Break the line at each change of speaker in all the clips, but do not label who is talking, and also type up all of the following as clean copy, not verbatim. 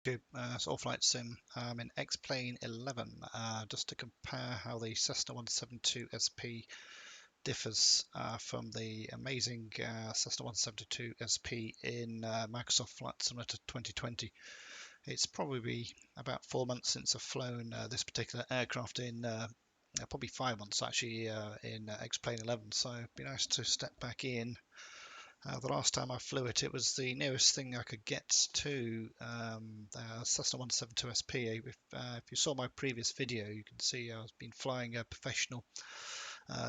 It's all flight sim in XP11 just to compare how the Cessna 172SP differs from the amazing Cessna 172SP in Microsoft Flight Simulator 2020. It's probably about 4 months since I've flown this particular aircraft in probably 5 months actually in XP11, so it'd be nice to step back in. The last time I flew it, it was the nearest thing I could get to Cessna 172SP. If you saw my previous video, you can see I've been flying a professional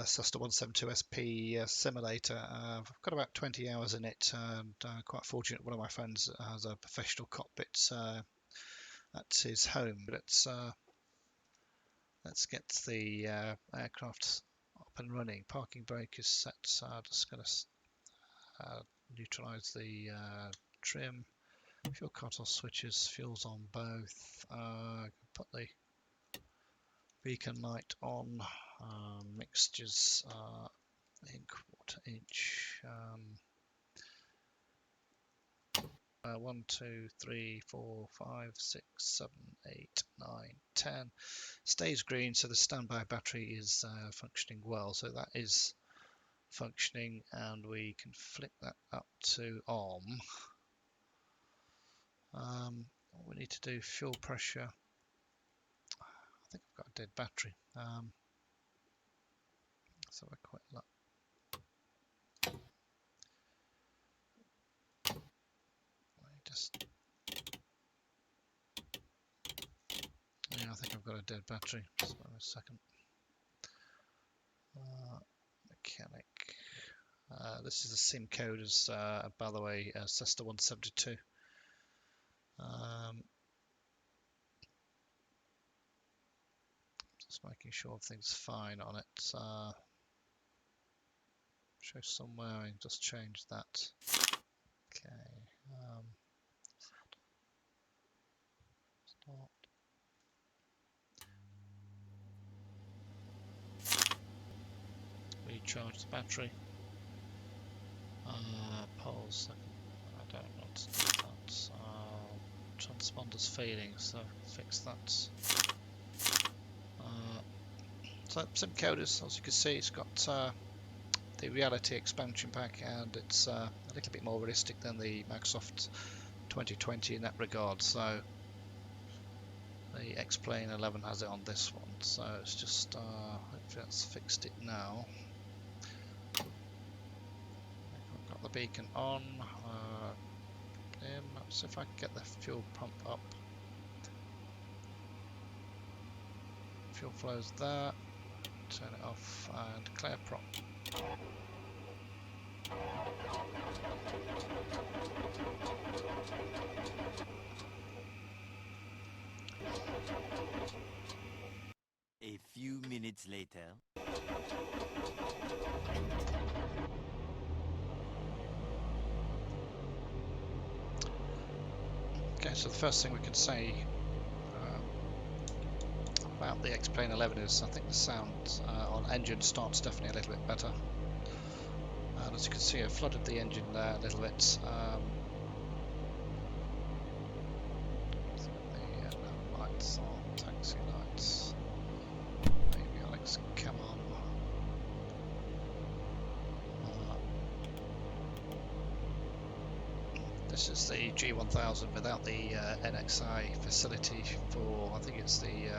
Cessna 172SP simulator. I've got about 20 hours in it, and quite fortunate one of my friends has a professional cockpit at his home. But let's get the aircraft up and running. Parking brake is set, so I'm just going to neutralize the trim, fuel cutoff switches, fuels on both, put the beacon light on, mixtures in 1/4 inch, 1, 2, 3, 4, 5, 6, 7, 8, 9, 10. Stays green, so the standby battery is functioning well, so that is functioning, and we can flick that up to on. What we need to do, fuel pressure. I think I've got a dead battery. Let's have a quick look. Yeah, I think I've got a dead battery. Just wait a second. Mechanic. This is the Simcoders, by the way, Cessna 172. Just making sure everything's fine on it. Show somewhere and just change that. Okay. Start. Recharge the battery. Pulse. I don't want to do that. Transponder's failing, so fix that. So Simcoders, as you can see, it's got the reality expansion pack, and it's a little bit more realistic than the Microsoft 2020 in that regard. So the XP11 has it on this one, so it's just hopefully that's fixed it now. I've got the beacon on. Let's see if I can get the fuel pump up. Fuel flows there. Turn it off and clear prop.
A few minutes later.
Okay, so the first thing we can say about the XP11 is I think the sound on engine starts definitely a little bit better. And as you can see, I flooded the engine there a little bit. The lights on, taxi lights. Maybe Alex, come on. This is the G1000 without the NXI facility for, I think it's the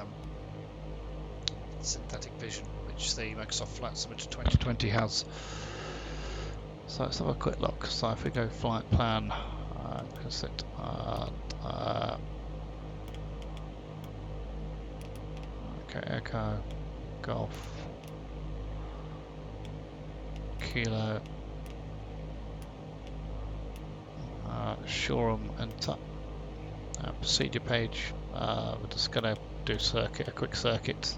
synthetic vision, which the Microsoft Flight Simulator 2020 has. So let's have a quick look. So if we go flight plan, okay, Echo, Golf, Kilo, Shoreham, enter. Procedure page. We're just going to do a quick circuit.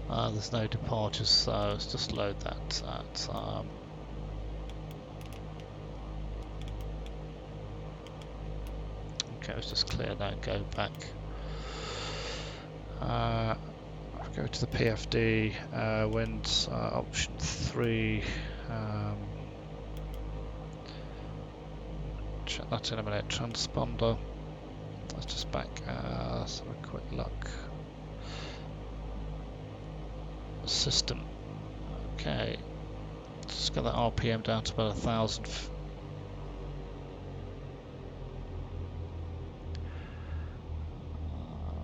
There's no departures, so let's just load that at okay, let's just clear that and go back. Go to the PFD, wind option 3. Check that in a minute. Transponder. Let's just back. Let's have a quick look. System. Okay. Let's get that RPM down to about 1,000.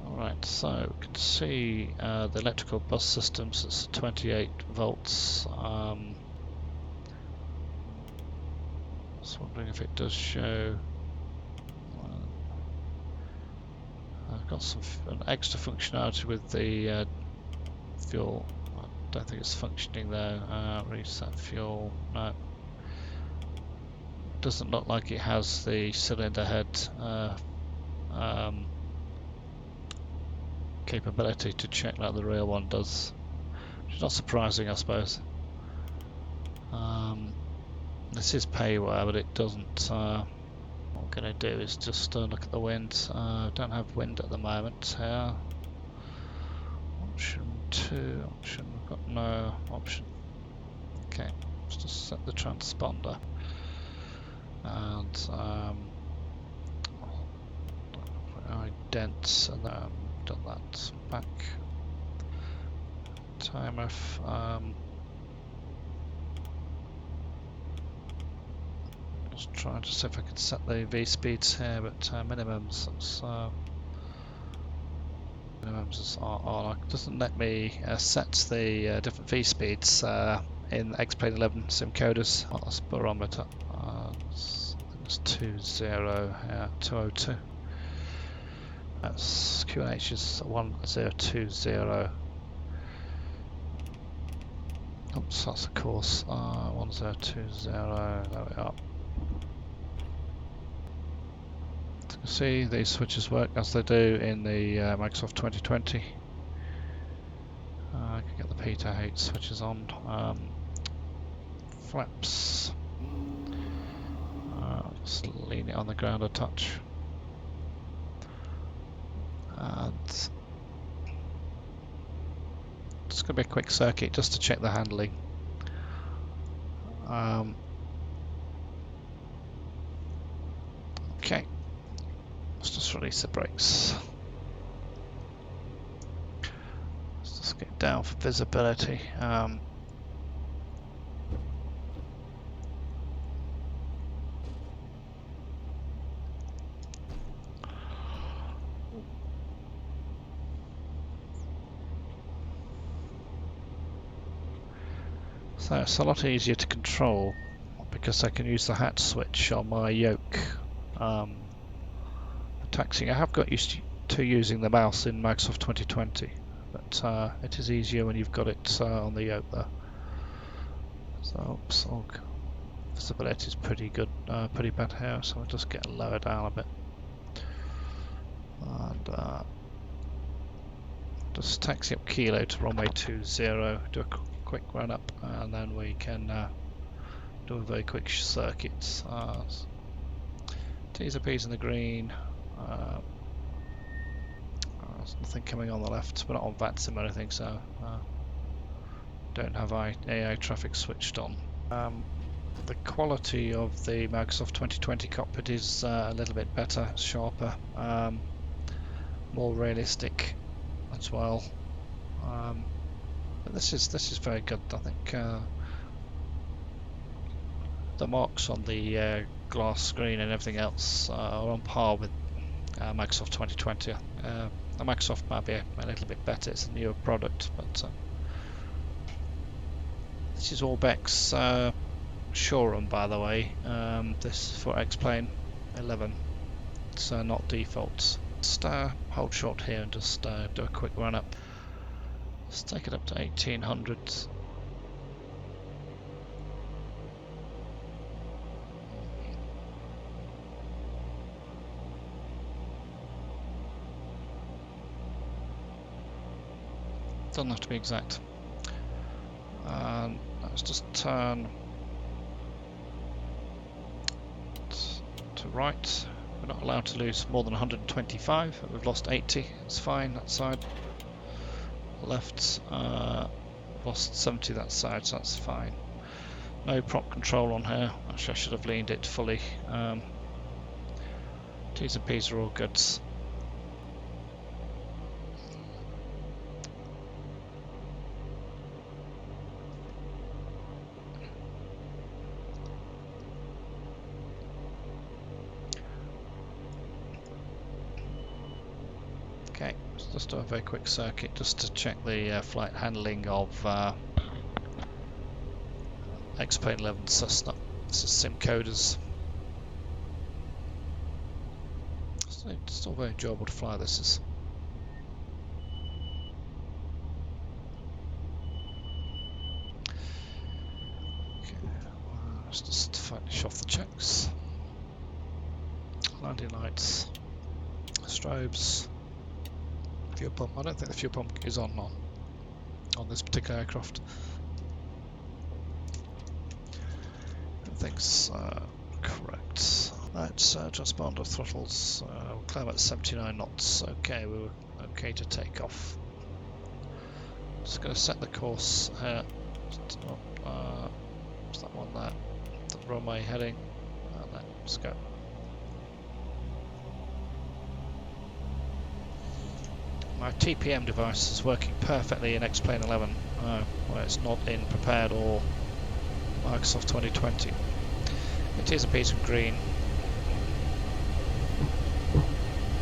Alright, so we can see the electrical bus systems. It's 28 volts. I was wondering if it does show. I've got an extra functionality with the fuel. I don't think it's functioning there. Reset fuel. No. Doesn't look like it has the cylinder head capability to check like the real one does. Which is not surprising, I suppose. This is payware, but it doesn't. What we're going to do is just look at the wind. Don't have wind at the moment here. Option 2, option, we've got no option. Okay, let's just set the transponder. And ident, and then done that. Back. Timer. Just trying to see if I can set the V speeds here, but minimums. Minimums are on. It doesn't let me set the different V speeds in XP11 Simcoders. Oh, that's barometer. I think it's 20, yeah, 202. That's QNH is 1020. Oops, that's a course. 1020. There we are. You can see these switches work as they do in the Microsoft 2020. I can get the P2H switches on. Flaps. Just lean it on the ground a touch. And it's going to be a quick circuit just to check the handling. Okay, let's just release the brakes. Let's just get down for visibility. So it's a lot easier to control because I can use the hat switch on my yoke for taxiing. I have got used to using the mouse in Microsoft 2020, but it is easier when you've got it on the yoke there. So, oops, visibility is pretty good, pretty bad here, so I'll just get lower down a bit. And just taxi up Kilo to runway 20, do a quick run up, and then we can do a very quick circuit. T's and P's in the green. There's nothing coming on the left. We're not on VATSIM or anything, so don't have AI traffic switched on. The quality of the Microsoft 2020 cockpit is a little bit better, sharper, more realistic as well. But this is very good. I think the marks on the glass screen and everything else are on par with Microsoft 2020. Microsoft might be a little bit better. It's a newer product, but this is Orbeck's showroom, by the way. This for XP11. It's not default. Just hold short here and just do a quick run up. Let's take it up to 1800. Doesn't have to be exact. Let's just turn to right. We're not allowed to lose more than 125. We've lost 80. It's fine that side. Left, lost 70 that side, so that's fine. No prop control on here. Actually, I should have leaned it fully. T's and P's are all good. Just do a very quick circuit just to check the flight handling of XP11 Cessna. This is Simcoder's. Still very enjoyable to fly, this is. Okay, let's just finish off the checks. Landing lights, strobes, fuel pump. I don't think the fuel pump is on this particular aircraft. Everything's correct. That's transponder throttles. We'll climb at 79 knots. Okay, we were okay to take off. Just going to set the course here. What's that one there? The runway heading. Let's go. My TPM device is working perfectly in XP11 where it's not in prepared or Microsoft 2020. It is a piece of green.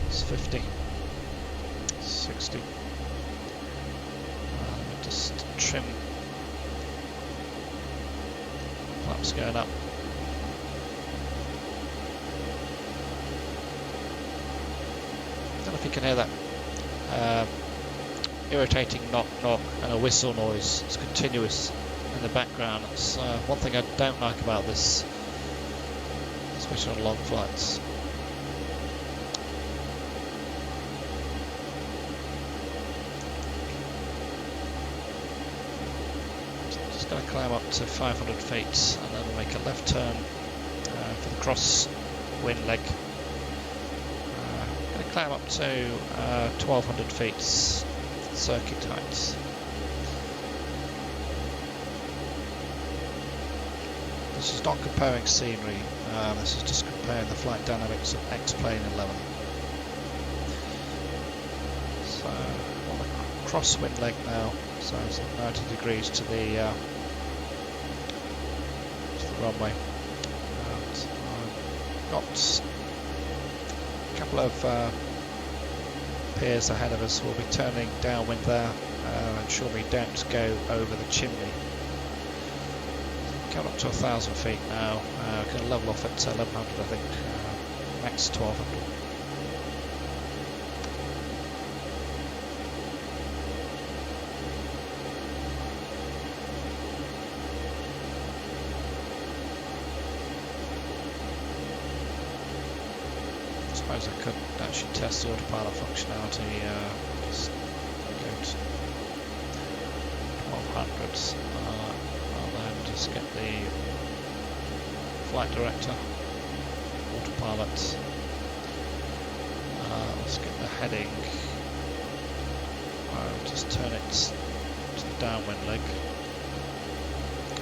It's 50, 60. Let me just trim. Flaps going up. I don't know if you can hear that. Irritating knock knock and a whistle noise. It's continuous in the background. It's one thing I don't like about this, especially on long flights. So I'm just going to climb up to 500 feet and then we'll make a left turn for the cross wind leg. Climb up to 1200 feet circuit heights. This is not comparing scenery, this is just comparing the flight dynamics of XP11. So on the crosswind leg now, so it's 90 degrees to the runway. And I've got a couple of piers ahead of us. Will be turning downwind there, ensure we don't go over the chimney. Coming up to 1,000 feet now, going to level off at 1100 I think, max 1200. I suppose I could actually test the autopilot functionality, just go to 1200, and then just get the flight director, autopilot, let's get the heading, just turn it to the downwind leg.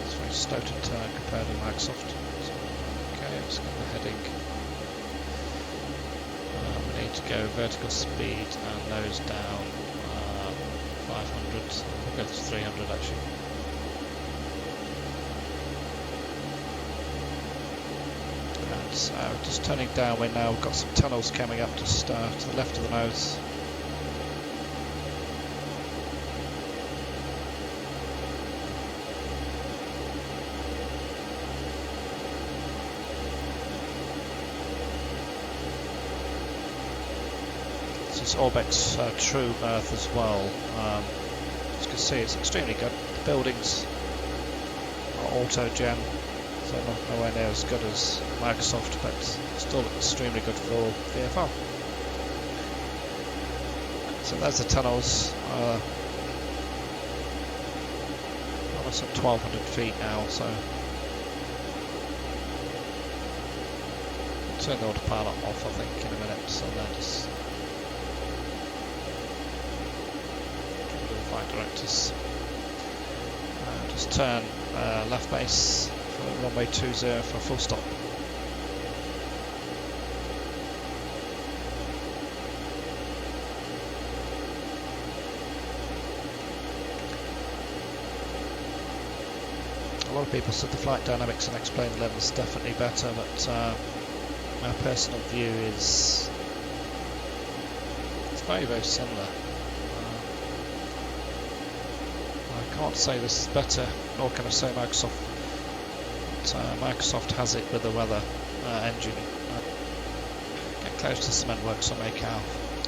It's very stoated turn compared to Microsoft. So, okay, let's get the heading. To go vertical speed and nose down 500, we'll go to 300 actually. And just turning downwind now, we've got some tunnels coming up just to the left of the nose. This is Orbeck's True Earth as well. As you can see, it's extremely good. The buildings are auto-gen, so nowhere near as good as Microsoft, but still extremely good for VFR. So there's the tunnels. Almost at 1200 feet now, so I'll turn the autopilot off I think in a minute, so then just flight directors. Just turn left base for runway 20 for full stop. A lot of people said the flight dynamics in XP11 is definitely better, but my personal view is it's very, very similar. can't say this is better, nor can I say Microsoft. Microsoft has it with the weather engine. Get close to cement works, I'll make our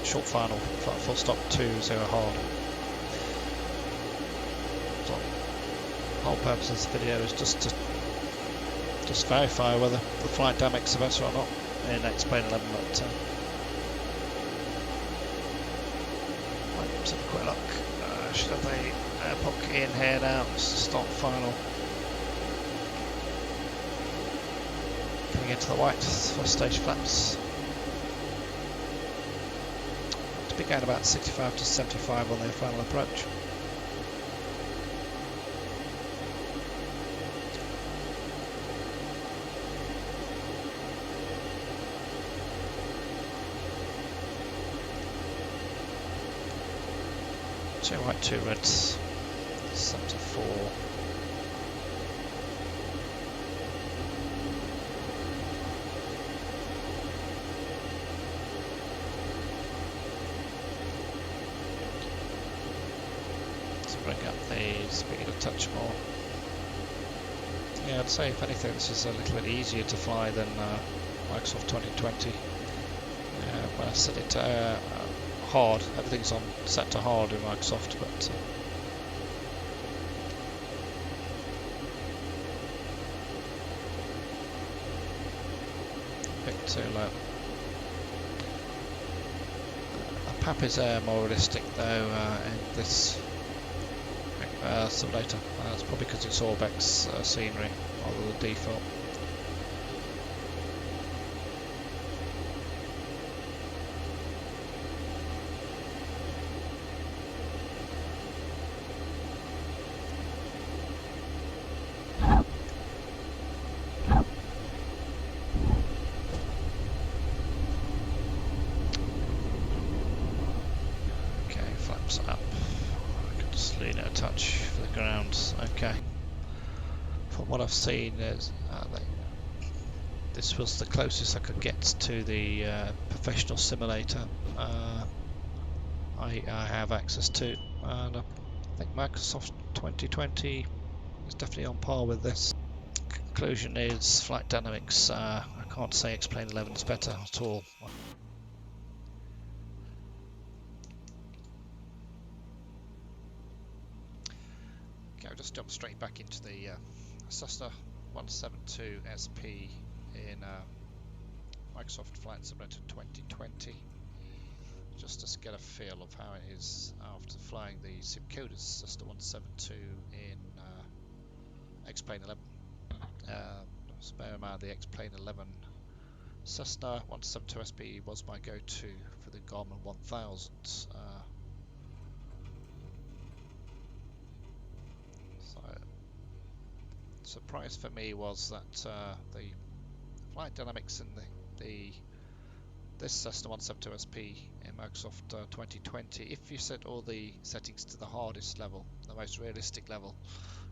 short final, full stop 2-0 hard. So, the whole purpose of this video is just to verify whether the flight dynamics are better or not in XP11. But let's have a quick look. Should have the airport key in here now. It's the start final. Coming into the white first stage flaps. To be going about 65 to 75 on their final approach. Two white, two reds, 74. Let's bring up the speed a touch more. Yeah, I'd say if anything this is a little bit easier to fly than Microsoft 2020. When I set it hard, everything's on set to hard in Microsoft, but a bit too low. PAP is more realistic though in this simulator. It's probably because it's Orbex scenery rather than default. Up. I can just lean it a touch for the ground. Okay. From what I've seen, is this was the closest I could get to the professional simulator I have access to, and I think Microsoft 2020 is definitely on par with this. Conclusion is flight dynamics. I can't say XP11 is better at all. I'll just jump straight back into the Cessna 172SP in Microsoft Flight Simulator 2020, just to get a feel of how it is after flying the Simcoder's Cessna 172 in XP11. So bear in mind the XP11 Cessna 172SP was my go-to for the Garmin 1000. Surprise for me was that the flight dynamics in this Cessna 172SP in Microsoft 2020, if you set all the settings to the hardest level, the most realistic level,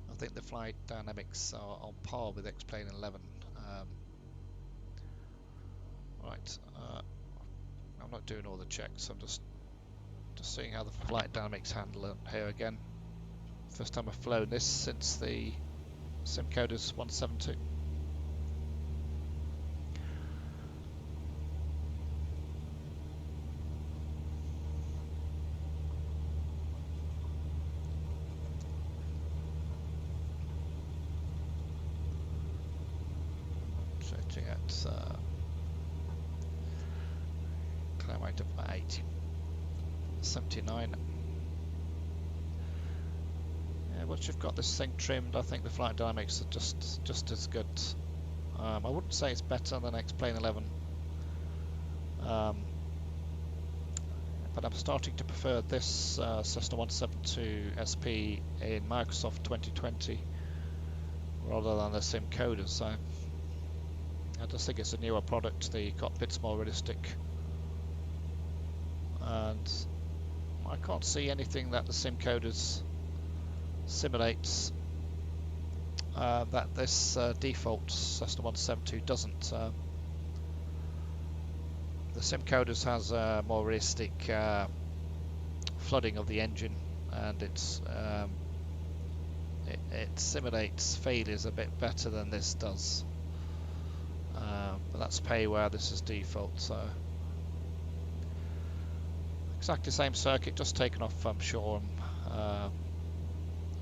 I think the flight dynamics are on par with XP11. Right, I'm not doing all the checks. I'm just seeing how the flight dynamics handle it here again. First time I've flown this since the Simcoder's 172. Setting at climb rate of 8, 79. Once you've got this thing trimmed, I think the flight dynamics are just as good. I wouldn't say it's better than XP11, but I'm starting to prefer this Cessna 172SP in Microsoft 2020 rather than the Simcoder. So I just think it's a newer product. The cockpit's more realistic, and I can't see anything that the Simcoders simulates that this default Cessna 172 doesn't. The Simcoders has a more realistic flooding of the engine, and it's it simulates failures a bit better than this does. But that's payware, this is default, so exactly the same circuit, just taken off from Shoreham.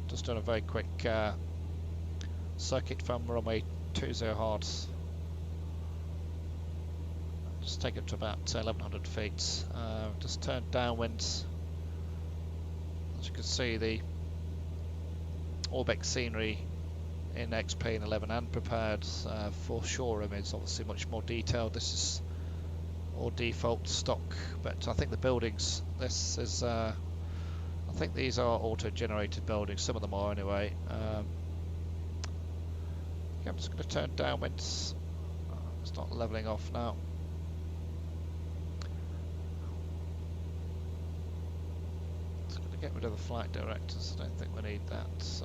Just doing a very quick circuit from runway 20 hard. Just take it to about 1100 feet. Just turn downwind. As you can see, the Orbex scenery in XP11 and prepared for Shoreham is obviously much more detailed. This is all default stock, but I think the buildings, this is, I think these are auto-generated buildings, some of them are anyway. I'm just going to turn downwards. It's not levelling off now. Just going to get rid of the flight directors, I don't think we need that.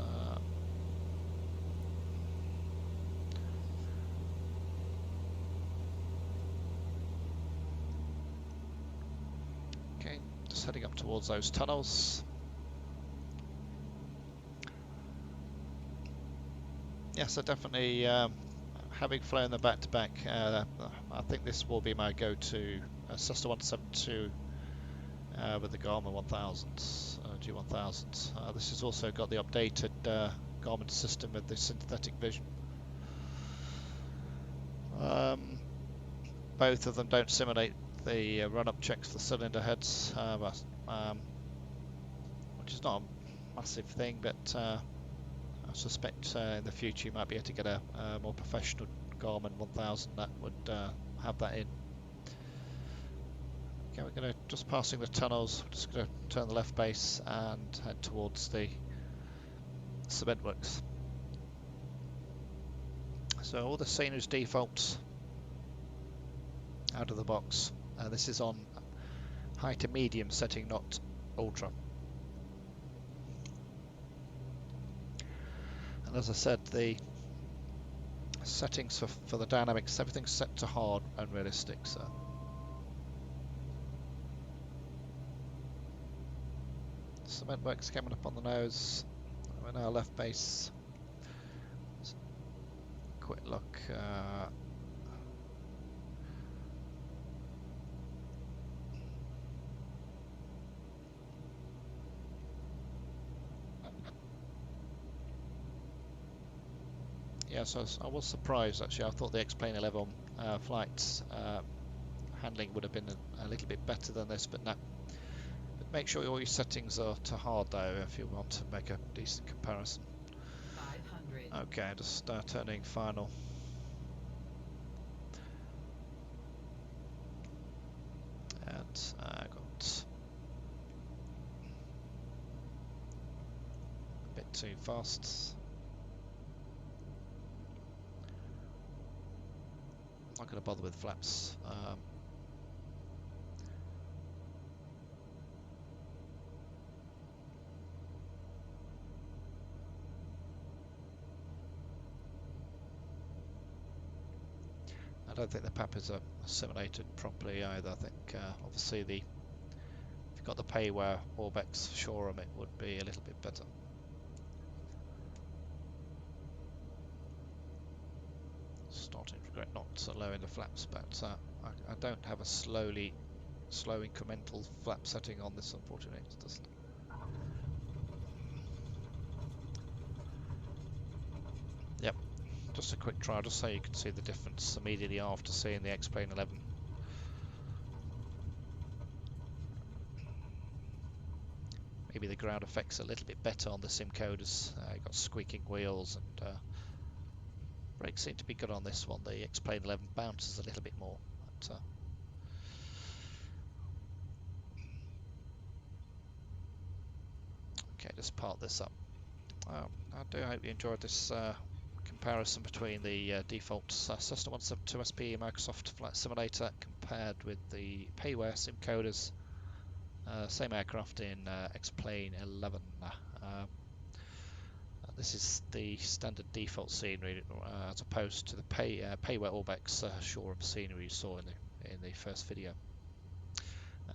Okay, just heading up towards those tunnels. Yeah, so definitely having flown them back to back, I think this will be my go-to Cessna 172 with the Garmin 1000, G1000. This has also got the updated Garmin system with the synthetic vision. Both of them don't simulate the run-up checks for the cylinder heads, which is not a massive thing, but I suspect in the future you might be able to get a more professional Garmin 1000 that would have that in. Okay, we're going to, just passing the tunnels, we're just going to turn the left base and head towards the cement works. So all the scenery's defaults out of the box. This is on high to medium setting, not ultra. And as I said, the settings for the dynamics, everything's set to hard and realistic. So cement works coming up on the nose. We're now left base. Quick look. Yeah, so I was surprised actually. I thought the XP11 flight handling would have been a little bit better than this, but no. But make sure all your settings are to hard though if you want to make a decent comparison. 500. Okay, just turning final. And I got a bit too fast. Not going to bother with flaps. I don't think the pappers are simulated properly either. I think obviously if you've got the payware Orbex Shoreham, it would be a little bit better. Starting to regret not lowering the flaps, but I don't have a slow incremental flap setting on this, unfortunately. It doesn't. Yep, just a quick try, just so you can see the difference immediately after seeing the XP11. Maybe the ground effect's a little bit better on the Simcoders. You've got squeaking wheels, and brakes seem to be good on this one. The XP11 bounces a little bit more. But, okay, just park this up. I do hope you enjoyed this comparison between the default Cessna 172SP Microsoft Flight Simulator compared with the payware Simcoders. Same aircraft in X-Plane 11. This is the standard default scenery as opposed to the payware Orbex Shoreham scenery you saw in the first video.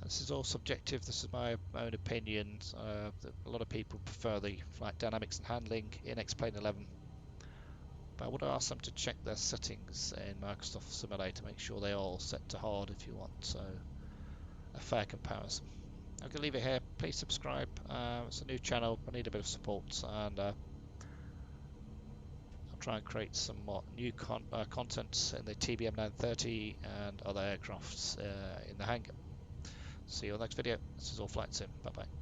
This is all subjective. This is my own opinion. A lot of people prefer the flight dynamics and handling in X-Plane 11. But I would ask them to check their settings in Microsoft Simulator, make sure they are all set to hard if you want a fair comparison. I'm going to leave it here. Please subscribe. It's a new channel. I need a bit of support, and I'll try and create some more new content in the TBM 930 and other aircrafts in the hangar. See you on the next video. This is All Flight Sim. Bye bye.